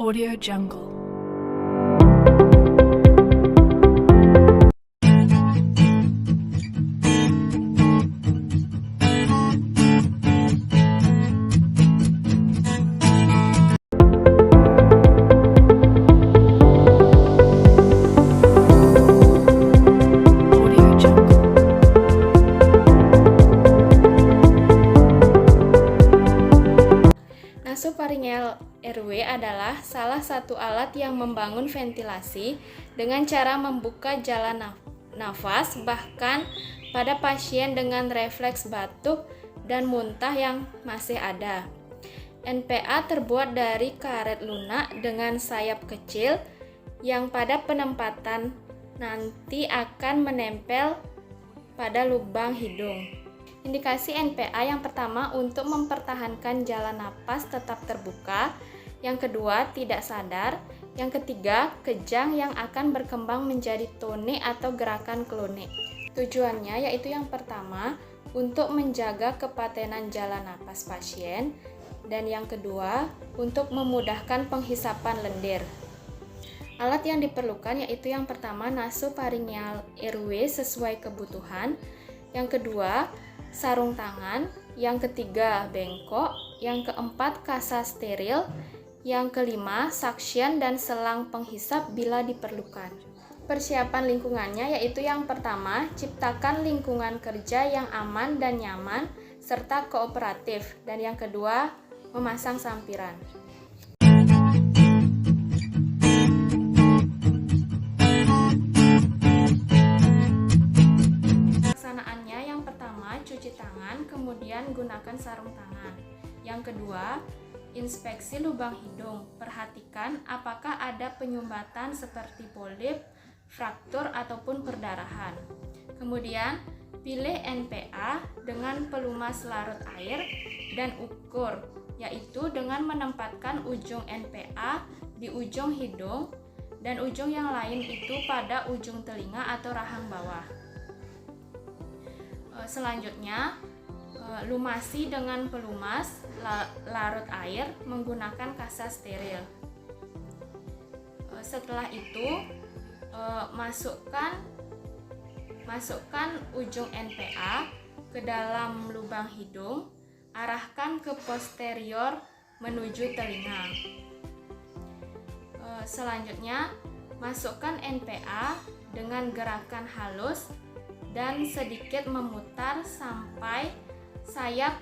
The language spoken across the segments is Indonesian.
Audio Jungle. Audio Jungle. Nasofaringel RW adalah salah satu alat yang membangun ventilasi dengan cara membuka jalan nafas bahkan pada pasien dengan refleks batuk dan muntah yang masih ada. NPA terbuat dari karet lunak dengan sayap kecil yang pada penempatan nanti akan menempel pada lubang hidung. Indikasi NPA yang pertama untuk mempertahankan jalan napas tetap terbuka, yang kedua tidak sadar, yang ketiga kejang yang akan berkembang menjadi tonik atau gerakan klonik. Tujuannya yaitu yang pertama untuk menjaga kepatenan jalan napas pasien dan yang kedua untuk memudahkan penghisapan lendir. Alat yang diperlukan yaitu yang pertama nasofaringel RW sesuai kebutuhan, yang kedua sarung tangan, yang ketiga bengkok, yang keempat kasa steril, yang kelima suction dan selang penghisap bila diperlukan. Persiapan lingkungannya yaitu yang pertama ciptakan lingkungan kerja yang aman dan nyaman serta kooperatif, dan yang kedua memasang sampiran. Cuci tangan, kemudian gunakan sarung tangan. Yang kedua, inspeksi lubang hidung. Perhatikan apakah ada penyumbatan seperti polip, fraktur ataupun perdarahan. Kemudian, pilih NPA dengan pelumas larut air dan ukur, yaitu dengan menempatkan ujung NPA di ujung hidung dan ujung yang lain itu pada ujung telinga atau rahang bawah. Selanjutnya, lumasi dengan pelumas larut air menggunakan kasa steril. Setelah itu, masukkan ujung NPA ke dalam lubang hidung, arahkan ke posterior menuju telinga. Selanjutnya, masukkan NPA dengan gerakan halus dan sedikit memutar sampai sayap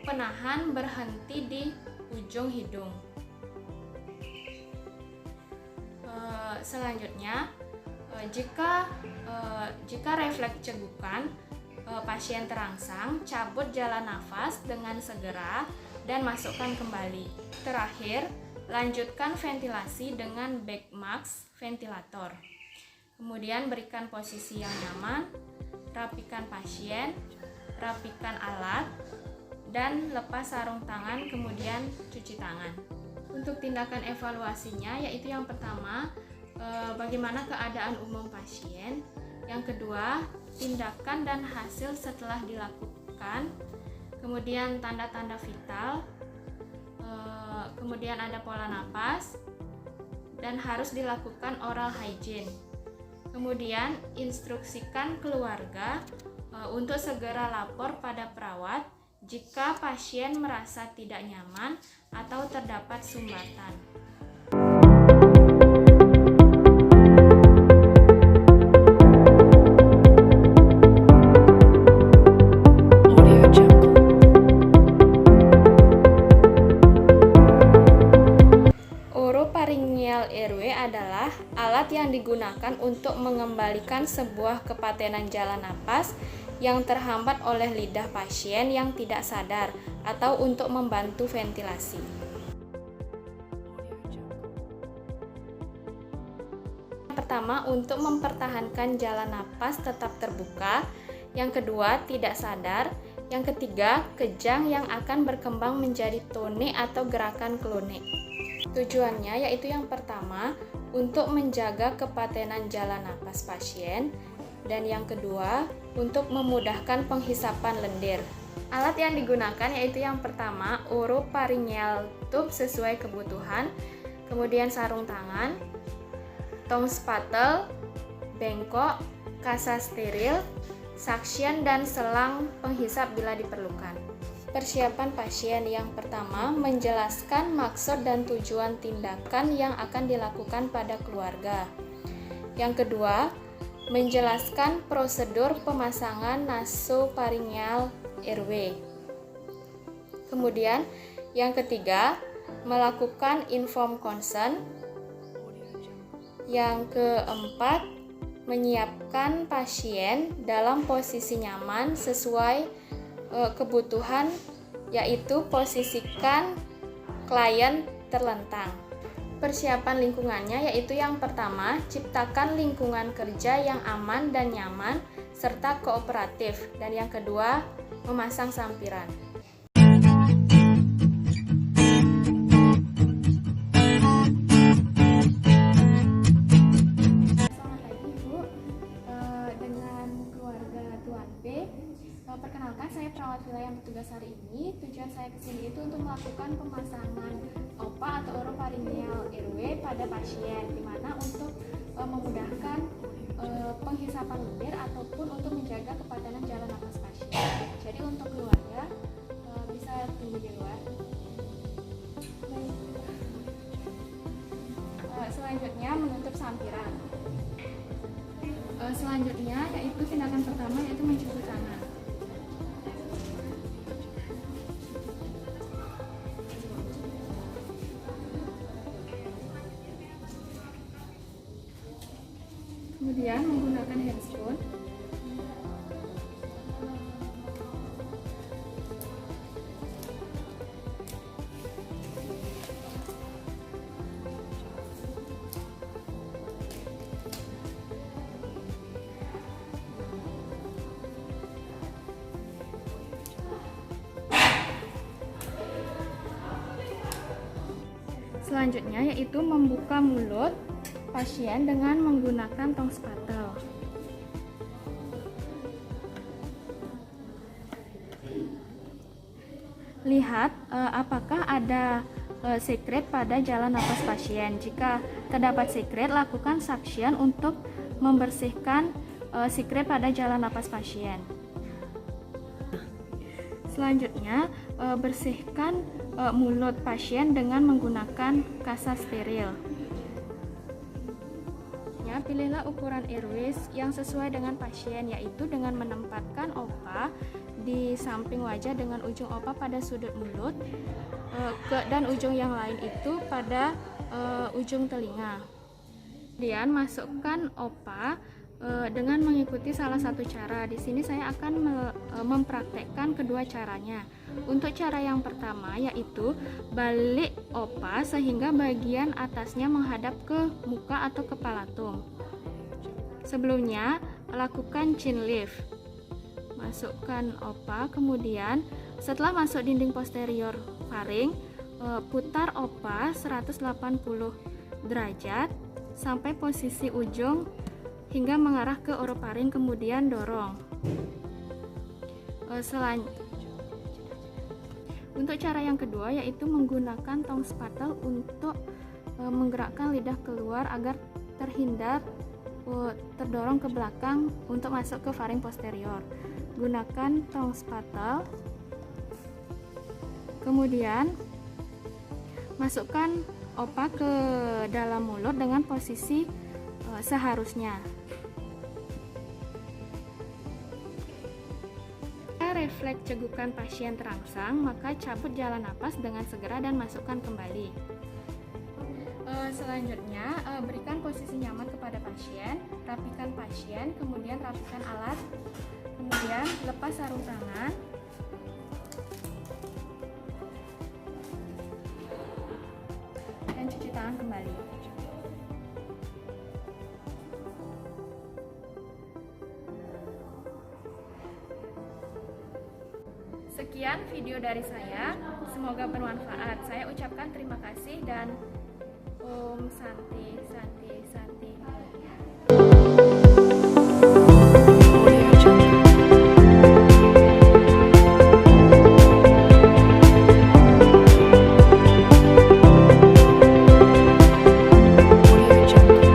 penahan berhenti di ujung hidung. Selanjutnya, jika refleks cegukan pasien terangsang, cabut jalan nafas dengan segera dan masukkan kembali. Terakhir, lanjutkan ventilasi dengan back mask ventilator. Kemudian berikan posisi yang nyaman, rapikan pasien, rapikan alat, dan lepas sarung tangan, kemudian cuci tangan. Untuk tindakan evaluasinya yaitu yang pertama, bagaimana keadaan umum pasien, yang kedua, tindakan dan hasil setelah dilakukan, kemudian tanda-tanda vital, kemudian ada pola napas, dan harus dilakukan oral hygiene. Kemudian instruksikan keluarga untuk segera lapor pada perawat jika pasien merasa tidak nyaman atau terdapat sumbatan. Audio Jungle. Orofaringel RW adalah alat yang digunakan untuk mengembalikan sebuah kepatenan jalan napas yang terhambat oleh lidah pasien yang tidak sadar atau untuk membantu ventilasi. Yang pertama, untuk mempertahankan jalan napas tetap terbuka, yang kedua tidak sadar, yang ketiga kejang yang akan berkembang menjadi tonik atau gerakan klonik. Tujuannya yaitu yang pertama untuk menjaga kepatenan jalan napas pasien dan yang kedua untuk memudahkan penghisapan lendir. Alat yang digunakan yaitu yang pertama orofaringel tube sesuai kebutuhan, kemudian sarung tangan, tong spatel, bengkok, kasa steril, suction, dan selang penghisap bila diperlukan. Persiapan pasien yang pertama menjelaskan maksud dan tujuan tindakan yang akan dilakukan pada keluarga. Yang kedua, menjelaskan prosedur pemasangan nasofaringeal airway. Kemudian, yang ketiga, melakukan informed consent. Yang keempat, menyiapkan pasien dalam posisi nyaman sesuai kebutuhan, yaitu posisikan klien terlentang. Persiapan lingkungannya yaitu yang pertama, ciptakan lingkungan kerja yang aman dan nyaman serta kooperatif, dan yang kedua, memasang sampiran. Perkenalkan, saya perawat wilayah yang bertugas hari ini. Tujuan saya kesini itu untuk melakukan pemasangan OPA atau oropharyngeal airway pada pasien, dimana untuk memudahkan penghisapan lendir ataupun untuk menjaga kepatanan jalan napas pasien. Jadi untuk keluarga bisa tunggu di luar. Selanjutnya menutup sampiran. Selanjutnya yaitu tindakan pertama yaitu mencuci tangan. Kemudian menggunakan handscoon. Selanjutnya yaitu membuka mulut pasien dengan menggunakan tong spatel. Lihat apakah ada sekret pada jalan napas pasien. Jika terdapat sekret, lakukan suction untuk membersihkan sekret pada jalan napas pasien. Selanjutnya, bersihkan mulut pasien dengan menggunakan kasa steril. Pilihlah ukuran airways yang sesuai dengan pasien, yaitu dengan menempatkan OPA di samping wajah dengan ujung OPA pada sudut mulut dan ujung yang lain itu pada ujung telinga. Kemudian masukkan OPA dengan mengikuti salah satu cara. Di sini saya akan mempraktekkan kedua caranya. Untuk cara yang pertama yaitu balik OPA sehingga bagian atasnya menghadap ke muka atau kepala tum. Sebelumnya lakukan chin lift. Masukkan OPA, kemudian setelah masuk dinding posterior faring, putar OPA 180 derajat sampai posisi ujung hingga mengarah ke orofaring, kemudian dorong. Untuk cara yang kedua yaitu menggunakan tong spatel untuk menggerakkan lidah keluar agar terhindar terdorong ke belakang untuk masuk ke faring posterior. Gunakan tong spatel, kemudian masukkan OPA ke dalam mulut dengan posisi seharusnya. Refleks cegukan pasien terangsang, maka cabut jalan napas dengan segera dan masukkan kembali. Selanjutnya, berikan posisi nyaman kepada pasien, rapikan pasien, kemudian rapikan alat, kemudian lepas sarung tangan. Dan cuci tangan kembali. Sekian video dari saya, semoga bermanfaat. Saya ucapkan terima kasih dan Om Santi Santi Santi.